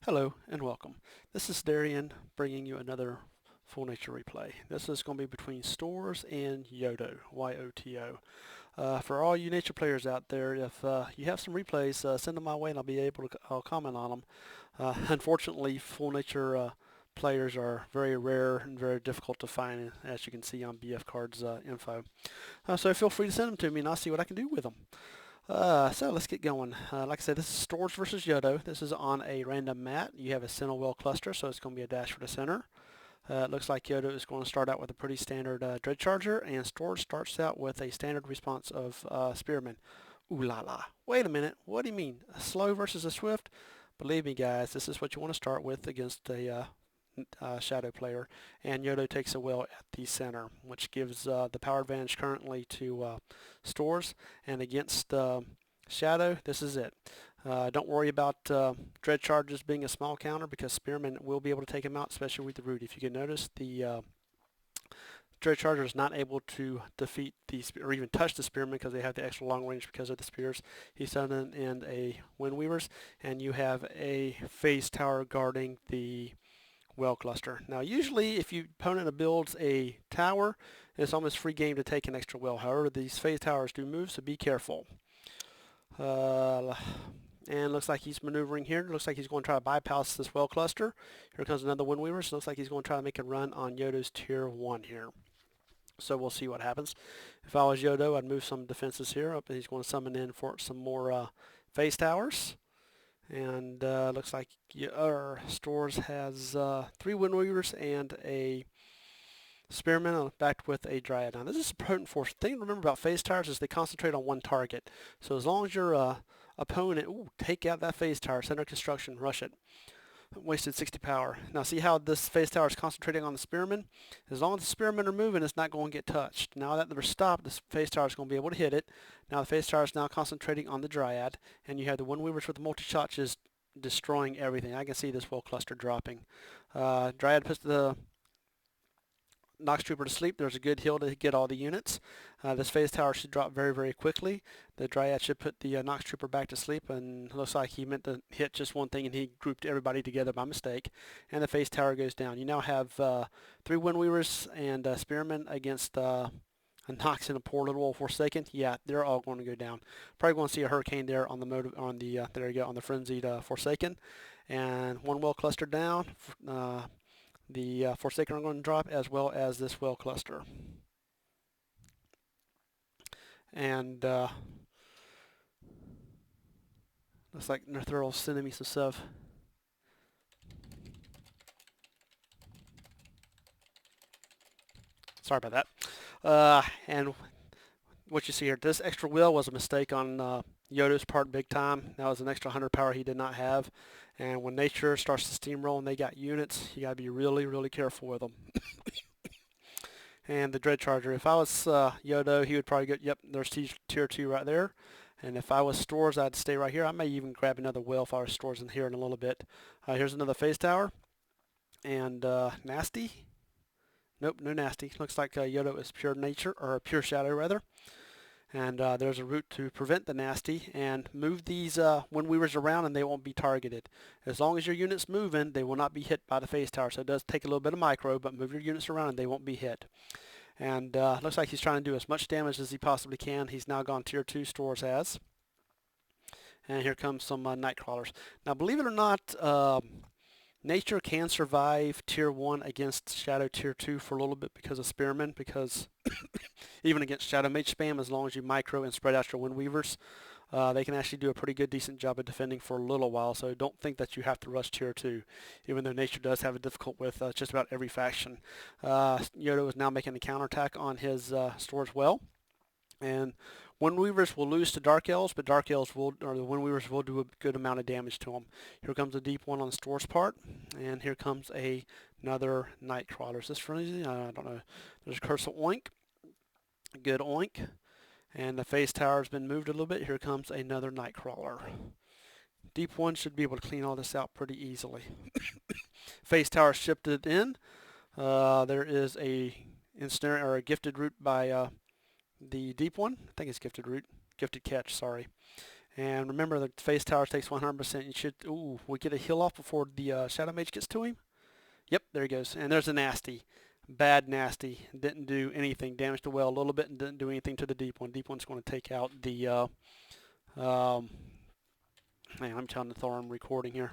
Hello and welcome. This is Darian bringing you another Full Nature replay. This is going to be between Stores and Yoto, Y-O-T-O. For all you nature players out there, if you have some replays, send them my way and I'll be able to I'll comment on them. Unfortunately, Full Nature players are very rare and very difficult to find, as you can see on BF Cards info. So feel free to send them to me and I'll see what I can do with them. So let's get going. Like I said, this is Stores versus Yoto. This is on a random mat. You have a center well cluster, so it's going to be a dash for the center. It looks like Yoto is going to start out with a pretty standard Dread Charger, and Stores starts out with a standard response of Spearman. Ooh la la. Wait a minute. What do you mean? A slow versus a swift? Believe me, guys, this is what you want to start with against a shadow player, and Yoto takes a well at the center, which gives the power advantage currently to Stores, and against Shadow, this is it. Don't worry about Dread Charges being a small counter because Spearman will be able to take him out, especially with the root. If you can notice, the Dread Charger is not able to defeat the or even touch the Spearman because they have the extra long range because of the spears. He's done in a Wind Weavers, and you have a phase tower guarding the well cluster. Now usually if your opponent builds a tower, it's almost free game to take an extra well. However, these phase towers do move, so be careful. And looks like he's maneuvering here. Looks like he's going to try to bypass this well cluster. Here comes another Wind Weaver, so looks like he's going to try to make a run on Yoto's tier 1 here. So we'll see what happens. If I was Yoto, I'd move some defenses here. He's going to summon in for some more phase towers. And looks like Stores has 3 Wind Weavers and a Spearman backed with a Dryad. Now this is a potent force. The thing to remember about phase towers is they concentrate on one target. So as long as your opponent, take out that phase tower, center construction, rush it. Wasted 60 power. Now see how this phase tower is concentrating on the Spearman? As long as the Spearmen are moving, it's not going to get touched. Now that they're stopped, this phase tower is going to be able to hit it. Now the phase tower is now concentrating on the Dryad, and you have the Wind Weavers with the multi-shot just destroying everything. I can see this well cluster dropping. Dryad puts the Nox Trooper to sleep. There's a good heal to get all the units. This phase tower should drop very, very quickly. The Dryad should put the Nox Trooper back to sleep, and looks like he meant to hit just one thing and he grouped everybody together by mistake. And the phase tower goes down. You now have 3 Wind Weavers and Spearmen against a Nox and a poor little Forsaken. Yeah, they're all going to go down. Probably going to see a hurricane there on the there you go, on the frenzied Forsaken, and one well cluster down. The Forsaken are going to drop, as well as this well cluster. And looks like Nerthurl's sending me some stuff. Sorry about that. And what you see here, this extra wheel was a mistake on Yoto's part big time. That was an extra 100 power he did not have. And when nature starts to steamroll and they got units, you got to be really, really careful with them. And the Dread Charger, if I was Yoto, he would probably go, yep, there's tier 2 right there. And if I was Stores, I'd stay right here. I may even grab another well if I was Stores in here in a little bit. Here's another phase tower. And nasty. Nope, no nasty. Looks like Yoto is pure nature, or pure shadow rather. And there's a route to prevent the nasty and move these Wind Weavers around and they won't be targeted. As long as your unit's moving, they will not be hit by the phase tower. So it does take a little bit of micro, but move your units around and they won't be hit. And looks like he's trying to do as much damage as he possibly can. He's now gone tier 2, Stores has. And here comes some night crawlers. Now believe it or not, nature can survive tier 1 against Shadow tier 2 for a little bit because of Spearmen, because even against Shadow Mage spam, as long as you micro and spread out your Wind Weavers, they can actually do a pretty good, decent job of defending for a little while. So don't think that you have to rush tier 2, even though nature does have it difficult with just about every faction. Yoto is now making a counterattack on his Stores well. And Wind Weavers will lose to Dark Elves, but Dark Elves will, or the Wind Weavers will do a good amount of damage to them. Here comes a deep one on the Stores part, and here comes another Nightcrawler. Is this frenzy? I don't know. There's a Curse of Oink. Good oink. And the phase tower has been moved a little bit. Here comes another Nightcrawler. Deep one should be able to clean all this out pretty easily. Phase tower shifted in. There is a gifted root by the deep one. I think it's gifted root. Gifted catch, sorry. And remember, the face tower takes 100%. You should, ooh, we get a heal off before the Shadow Mage gets to him. Yep, there he goes. And there's a nasty. Bad nasty. Didn't do anything. Damaged the well a little bit and didn't do anything to the deep one. Deep one's going to take out the, man, I'm telling the Thor I'm recording here.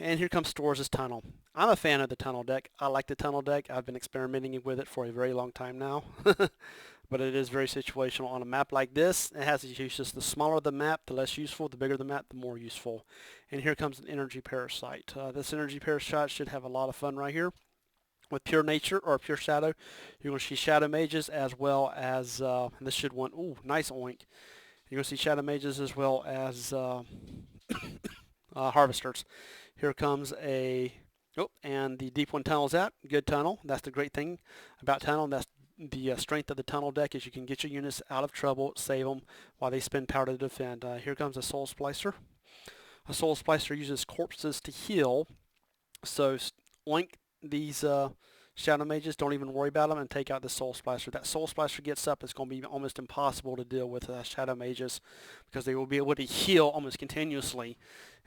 And here comes Stores' tunnel. I'm a fan of the tunnel deck. I like the tunnel deck. I've been experimenting with it for a very long time now. But it is very situational. On a map like this, it has its uses. The smaller the map, the less useful. The bigger the map, the more useful. And here comes an energy parasite. This energy parasite should have a lot of fun right here. With pure nature or pure shadow, you're going to see shadow mages as well as, this should want, ooh, nice oink. You're going to see shadow mages as well as harvesters. Here comes a, oh, and the deep one tunnel's out. Good tunnel. That's the great thing about tunnel. That's the strength of the tunnel deck is you can get your units out of trouble, save them while they spend power to defend. Here comes a soul splicer. A soul splicer uses corpses to heal. So oink these shadow mages, don't even worry about them, and take out the soul splicer. That soul splicer gets up, it's going to be almost impossible to deal with shadow mages because they will be able to heal almost continuously,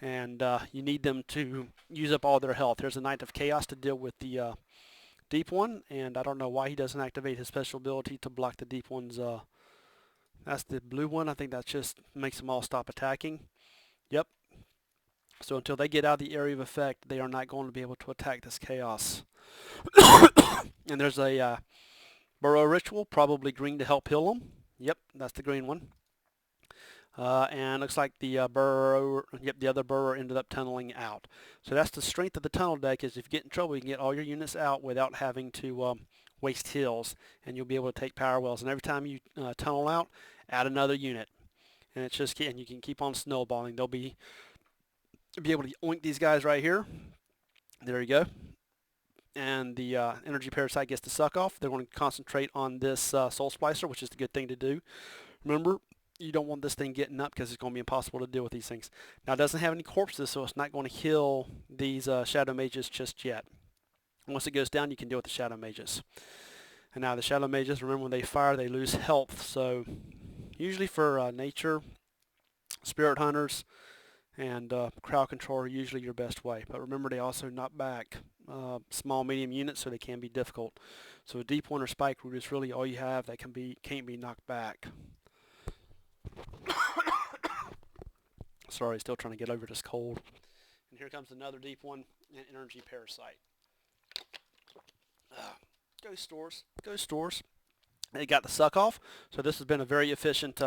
and you need them to use up all their health. There's a Knight of Chaos to deal with the deep one, and I don't know why he doesn't activate his special ability to block the deep one's, that's the blue one. I think that just makes them all stop attacking. Yep. So until they get out of the area of effect, they are not going to be able to attack this chaos. And there's a burrow ritual, probably green to help heal them. Yep, that's the green one. And looks like the burrow, yep, the other burrower ended up tunneling out. So that's the strength of the tunnel deck, is if you get in trouble, you can get all your units out without having to waste heals, and you'll be able to take power wells. And every time you tunnel out, add another unit. And it's just, and you can keep on snowballing. They'll be able to oink these guys right here. There you go. And the energy parasite gets to suck off. They're going to concentrate on this soul splicer, which is the good thing to do. Remember, you don't want this thing getting up because it's going to be impossible to deal with these things. Now, it doesn't have any corpses, so it's not going to heal these shadow mages just yet. Once it goes down, you can deal with the shadow mages. And now the shadow mages, remember, when they fire, they lose health. So usually for nature, spirit hunters, and crowd control are usually your best way. But remember, they also knock back small, medium units, so they can be difficult. So a deep one or spike root is really all you have that can't be knocked back. Sorry, still trying to get over this cold. And here comes another deep one, an energy parasite. Go Stores, go Stores. They got the suck off, so this has been a very efficient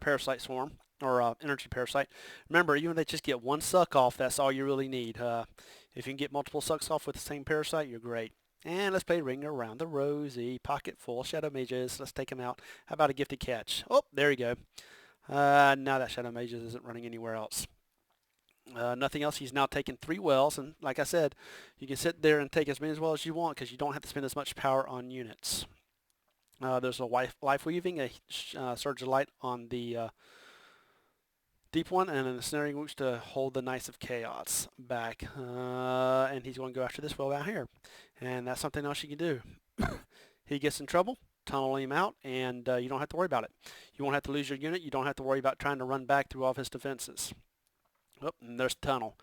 parasite swarm, or energy parasite. Remember, even if they just get one suck off, that's all you really need. If you can get multiple sucks off with the same parasite, you're great. And let's play Ring Around the Rosie. Pocket full Shadow Mages. Let's take them out. How about a Gifted Catch? Oh, there you go. Now that Shadow Mages isn't running anywhere else. Nothing else. He's now taken 3 wells, and like I said, you can sit there and take as many as wells as you want because you don't have to spend as much power on units. There's a life weaving, a surge of light on the deep one, and an ensnaring whoosh to hold the Knights of Chaos back. And he's going to go after this well out here, and that's something else you can do. He gets in trouble, tunnel him out, and you don't have to worry about it. You won't have to lose your unit. You don't have to worry about trying to run back through all of his defenses. Oh, and there's the tunnel.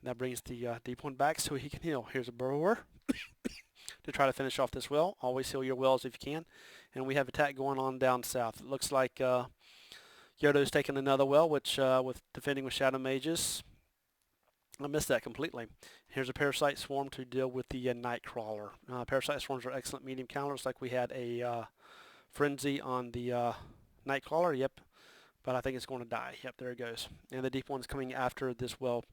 That brings the deep one back so he can heal. Here's a burrower to try to finish off this well. Always heal your wells if you can. And we have attack going on down south. It looks like Yoto's taking another well, which with defending with shadow mages. I missed that completely. Here's a parasite swarm to deal with the Nightcrawler. Parasite swarms are excellent medium counters, like we had a frenzy on the Nightcrawler. Yep. But I think it's going to die. Yep, there it goes. And the deep one's coming after this well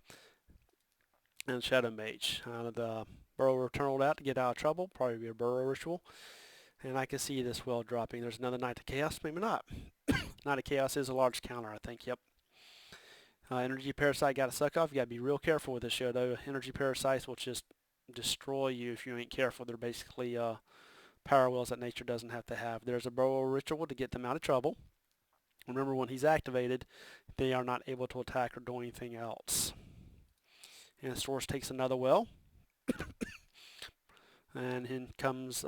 and Shadow Mage. The burrower tunneled out to get out of trouble. Probably be a burrow ritual. And I can see this well dropping. There's another Knight of Chaos. Maybe not. Knight of Chaos is a large counter, I think. Yep. Energy Parasite got to suck off. You got to be real careful with this show, though. Energy Parasites will just destroy you if you ain't careful. They're basically power wells that nature doesn't have to have. There's a burrow ritual to get them out of trouble. Remember, when he's activated, they are not able to attack or do anything else. And Source takes another well. And in comes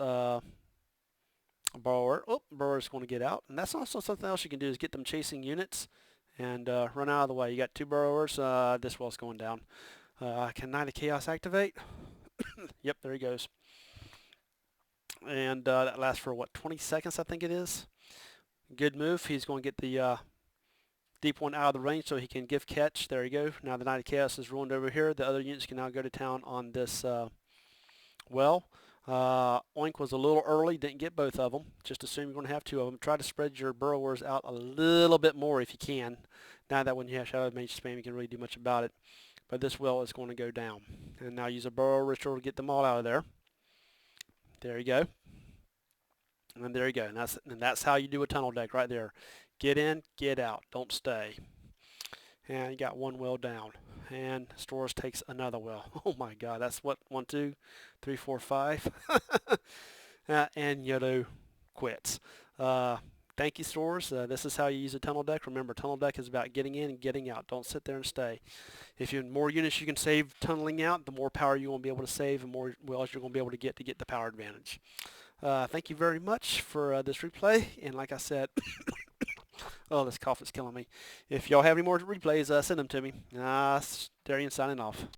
Borrower. Oh, borrower's going to get out. And that's also something else you can do is get them chasing units and run out of the way. You got 2 borrowers. This well's going down. Can Knight of Chaos activate? Yep, there he goes. And that lasts for, what, 20 seconds, I think it is. Good move. He's going to get the deep one out of the range so he can give catch. There you go. Now the Knight of Chaos is ruined over here. The other units can now go to town on this well. Oink was a little early, didn't get both of them. Just assume you're going to have 2 of them. Try to spread your burrowers out a little bit more if you can. Now that when you have Shadow Mage spam, you can really do much about it. But this well is going to go down. And now use a burrow ritual to get them all out of there. There you go. And there you go. And that's how you do a tunnel deck right there. Get in, get out. Don't stay. And you got 1 well down. And Stores takes another well. Oh my god, that's what? 1, 2, 3, 4, 5. And Yoto quits. Thank you, Stores. This is how you use a tunnel deck. Remember, tunnel deck is about getting in and getting out. Don't sit there and stay. If you have more units you can save tunneling out, the more power you will be able to save and more wells you're going to be able to get the power advantage. Thank you very much for this replay. And like I said, oh, this cough is killing me. If y'all have any more replays, send them to me. Darian signing off.